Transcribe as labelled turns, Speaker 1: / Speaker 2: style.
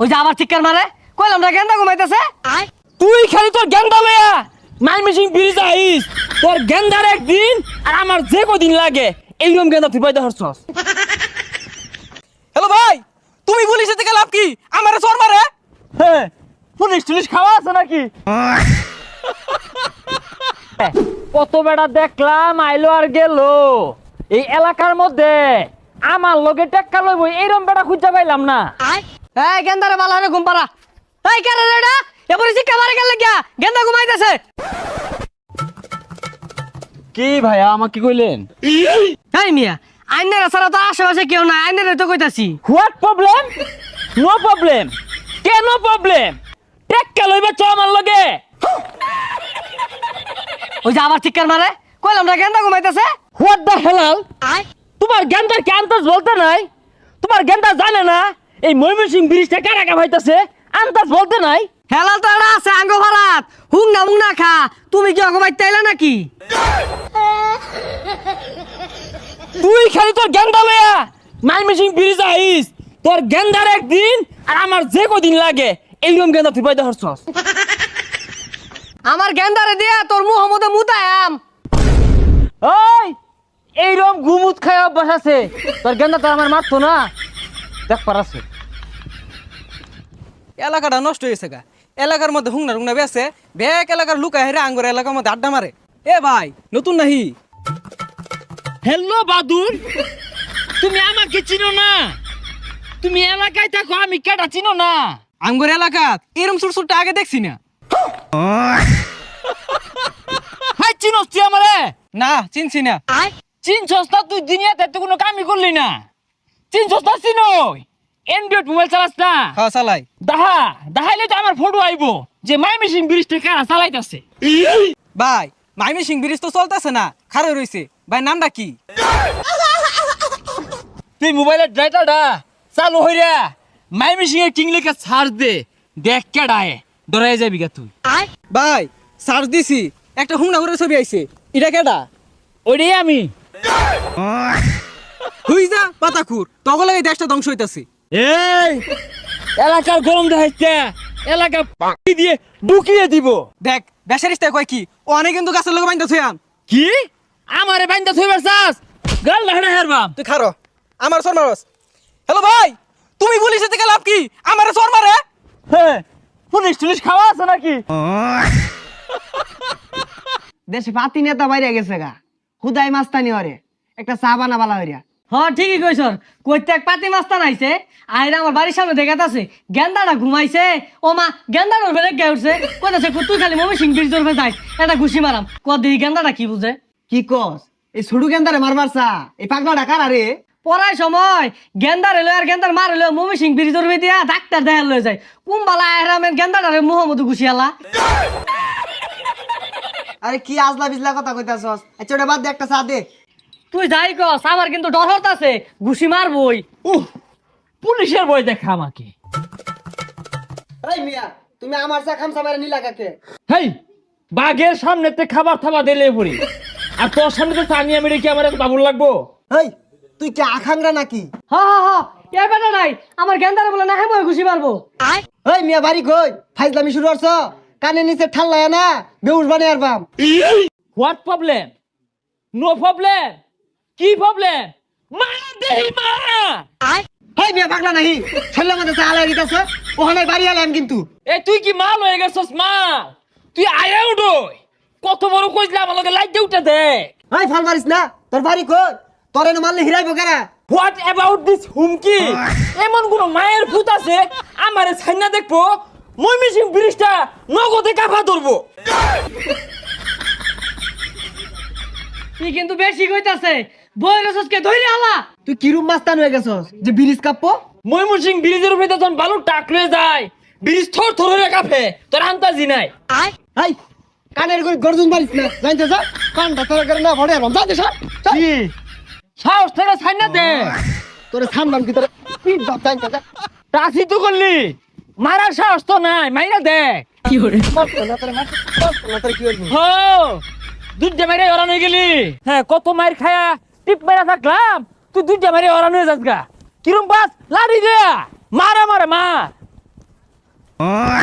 Speaker 1: ওই যে আবার চিৎকার মারে কইলাম না গেন্দা ঘুমাইতেছে।
Speaker 2: তুই খালি তোর গেন্দা লইয়া মাইমিসিং ব্রিজ আইস, তোর গেন্দার একদিন আর আমার যে কদিন লাগে এইরকম গেন্দা তুই পাইতে হরছস।
Speaker 3: হ্যালো ভাই, তুমি পুলিশে থেকে লাভ কি? আমারে চোর মারে।
Speaker 2: হ্যাঁ, পুলিশ টুলিশ খাওয়া আছে নাকি? কত বেড়া দেখলাম আইলো আর গেল। এই এলাকার মধ্যে আমার লগে টেক্কা লইব এইরকম বেড়া খুঁজা পাইলাম না।
Speaker 1: এই গেন্দারে বালারে ঘুম পাড়া। এই কেন রে এটা? এবারে চিৎকার মারে গেল গিয়া গেন্দা ঘুমাইতেছে।
Speaker 2: কি ভাইয়া আমাকে কি কইলেন?
Speaker 1: এই মিয়া আইনের ছাড়া তো আশেপাশে কেউ নাই, আইনের তো কইতাছি।
Speaker 2: What problem? No problem. কেন প্রবলেম? টেক্কা লইবে চ আমার লগে।
Speaker 1: ওই যে আবার চিৎকার মারে কইলাম না গেন্দা ঘুমাইতেছে।
Speaker 2: What the Helal? তোমার গেন্দার কি আন্দাজ বলতে নাই? তোমার গেন্দা জানে না এই ময়মনসিং ব্রিজটা কারা কা ভাইতাছে? আন্দাজ বলতে নাই?
Speaker 1: হেলাল তো এটা আছে আঙ্গ ভারাত হুং না খা। তুমি কি ঘুমাইতে আইলা নাকি?
Speaker 2: তুই খালি তোর গেন্দা লইয়া ময়মনসিং ব্রিজ আইস, তোর গেন্দার একদিন আর আমার যে কদিন লাগে এইরকম গেন্দা তুই পাইতে হরছস।
Speaker 1: আমার গেন্দারে দিয়া তোর মুহ মধ্যে মুতায়াম।
Speaker 2: ওই এইরকম গুমুত খায় অভ্যাস আছে, তোর গেন্দা তো আমার মারতো না, দেখ পারাছে।
Speaker 3: এলাকাটা নষ্ট হয়েছে গা। এলাকার মধ্যে হুংনা বেছে ব্যাগ এলাকার লুকা হেরে আঙ্গুর এলাকার মধ্যে আড্ডা মারে। এ ভাই নতুন নাহি?
Speaker 2: হ্যালো বাদুর, তুমি আমাকে চিনো না? তুমি এলাকায় থাকো, আমি কেটা চিনো না?
Speaker 3: আঙ্গুর এলাকা এরম সুরসুরটা আগে দেখছি না।
Speaker 2: হাই চিনোস তুই আমারে?
Speaker 3: না চিনছি না।
Speaker 2: চিনছস না? তুই দুনিয়াতে তো কোনো কামই করলি না। চিনছস না? চিনই এন্ড্রয়েড মোবাইল চালাস না?
Speaker 3: হ্যাঁ চালাই।
Speaker 2: দাহাইলে তো আমার ফটো আইবো যে ময়মনসিং ব্রিজটা কারা চালাইতাছে।
Speaker 3: ভাই ময়মনসিং ব্রিজ তো চলতেছে না, খারে রইছে। ভাই নামটা কি?
Speaker 2: তুই মোবাইলের ডাটাটা চালু হইরা ময়মনসিং এর কিং লেখা সার্চ দে, দেখ কেডায় ডরাই যাবি গা তুই।
Speaker 3: ভাই সার্চ দিছি, একটা হুংনা করে ছবি আইছে। এটা কেডা?
Speaker 2: ওইটাই আমি।
Speaker 3: হুই যা পাতাখুর, তখন এই দেশটা ধ্বংস হইতাছে।
Speaker 2: এই এলাকার গরম দেখাইতে এলাকা পাকি দিয়ে ঢুকিয়ে দিব।
Speaker 3: দেখ বেসারিস্তায় কয় কি, ও অনেক কিন্তু গাছের লোক বাইন্দা থইয়াম।
Speaker 2: কি আমারে বাইন্দা থইবার চাস? গাল লাহড়া হেরবাম।
Speaker 3: তুই খারো, আমার চোর মারস। হ্যালো ভাই, তুমি পুলিশে থেকে লাভ কি? আমারে চোর মারে।
Speaker 2: হ্যাঁ, পুলিশ টুলিশ খাওয়া আছে নাকি?
Speaker 1: দেশে পাতি নেতা বাইরে গেছে গা, হুদাই মাস্তানি হরে একটা চা বানা বালা হইরা। হ্যাঁ ঠিকই কইছ, কইতে এক পাতি মাস্তান আইছে আইরা আমার বাড়ির সামনে দেখাতাছে গেন্দাটা ঘুমাইছে। ও মা গেন্দাটার বেড়ে গে উঠছে, কইতাছে তুই খালি ময়মনসিং ব্রিজ ধরবে যাইস এটা ঘুষি মারাম। কদি গেন্দাটা কি বুঝে?
Speaker 4: কি কস? এই ছোট গেন্দারে মারবার চা এই পাগলা ডাকার আরে
Speaker 1: পড়ার সময় গেন্দার এলো আর গেন্দার মার এলো ময়মনসিং ব্রিজ ধরবে দিয়া ডাক্তার দেখা লয়ে যায়। কুম্বালা আহরামের গেন্দাটারে মুহাম্মদ ঘুষিয়ালা।
Speaker 4: আরে কি আজলা বিজলা কথা কইতাছস? আচ্ছা ওটা বাদ দে, একটা চা দে।
Speaker 1: তুই যাই কস আমার কিন্তু ডর হতাছে, ঘুষি মারবই।
Speaker 2: পুলিশের বই দেখা আমাকে।
Speaker 4: এই মিয়া তুমি আমার চা খামসা মারে নিলা কাকে?
Speaker 2: হেই, বাঘের সামনেতে খাবার থাবা দিলে পড়ি, আর তোর সামনে তো চা নিয়ে মেরে কি আমার বাবুর লাগবো?
Speaker 4: এই তুই কি আখাংরা নাকি?
Speaker 1: হা হা হা এ বেটা নাই আমার গেন্দারে বলে না হ্যাঁ মই ঘুষি মারবো।
Speaker 4: এই মিয়া বাড়ি কই? ফাইজলামি শুরু করছ? কানে নিচে ঠাল্লায় না বেউস বানিয়ে আরবাম।
Speaker 2: What problem? No problem. কি প্রবলেম? মা দেহি মা।
Speaker 4: এই মিয়া পাগলা নাহি ছেলে মধ্যে চা আলাই দিতাছ, ওখানে বাড়ি আলাম কিন্তু।
Speaker 2: এ তুই কি মাল হয়ে গেছস? মাল তুই আয়া উঠোই, কত বড় কইলা আমার লগে লাইট দিয়ে উঠে দে।
Speaker 4: এই ফল মারিস না, তোর বাড়ি কই? তোর এনে মারলে হিরাইবো কারা?
Speaker 2: হোয়াট অ্যাবাউট দিস হুমকি? এমন কোন মায়ের ভূত আছে আমারে ছাইনা দেখবো ময়মনসিং ব্রিজটা নগদে কাফা ধরবো?
Speaker 1: তুই কিন্তু বেশি কইতাছে, বই গেছসকে ধইরে আলা।
Speaker 4: তুই কিরুম মাস্তান হয়ে গেছস যে ব্রিজ কাঁপবো?
Speaker 2: ময়মনসিং ব্রিজের উপরে যখন বালু টাক লয়ে যায় ব্রিজ থর থর হয়ে কাঁপে, তোর আন্তাজি নাই।
Speaker 4: এই কানের করে গর্জন মারিস না, জানতে যা কানটা তোর করে না ভরে আরবাম। যা সর
Speaker 2: কি সাহস থেকে ছাইনা দে?
Speaker 4: তোরে থামলাম কি তোরে পিট বাপ জানতে যা।
Speaker 2: টাসি তো করলি, মারার সাহস তো নাই, মাইরা দে।
Speaker 1: কি করে
Speaker 4: মারতো না তোরে, মারতো না তোরে, কি করবি?
Speaker 2: হো দুধে মাইরে হরান হয়ে গেলি। হ্যাঁ, কত মাইর খায়া টিপ মারা থাকলাম, তুই দুধে মাইরে হরান হয়ে যাস গা। কিরম বাস লাড়ি দে, মারা মারে মার।
Speaker 3: ও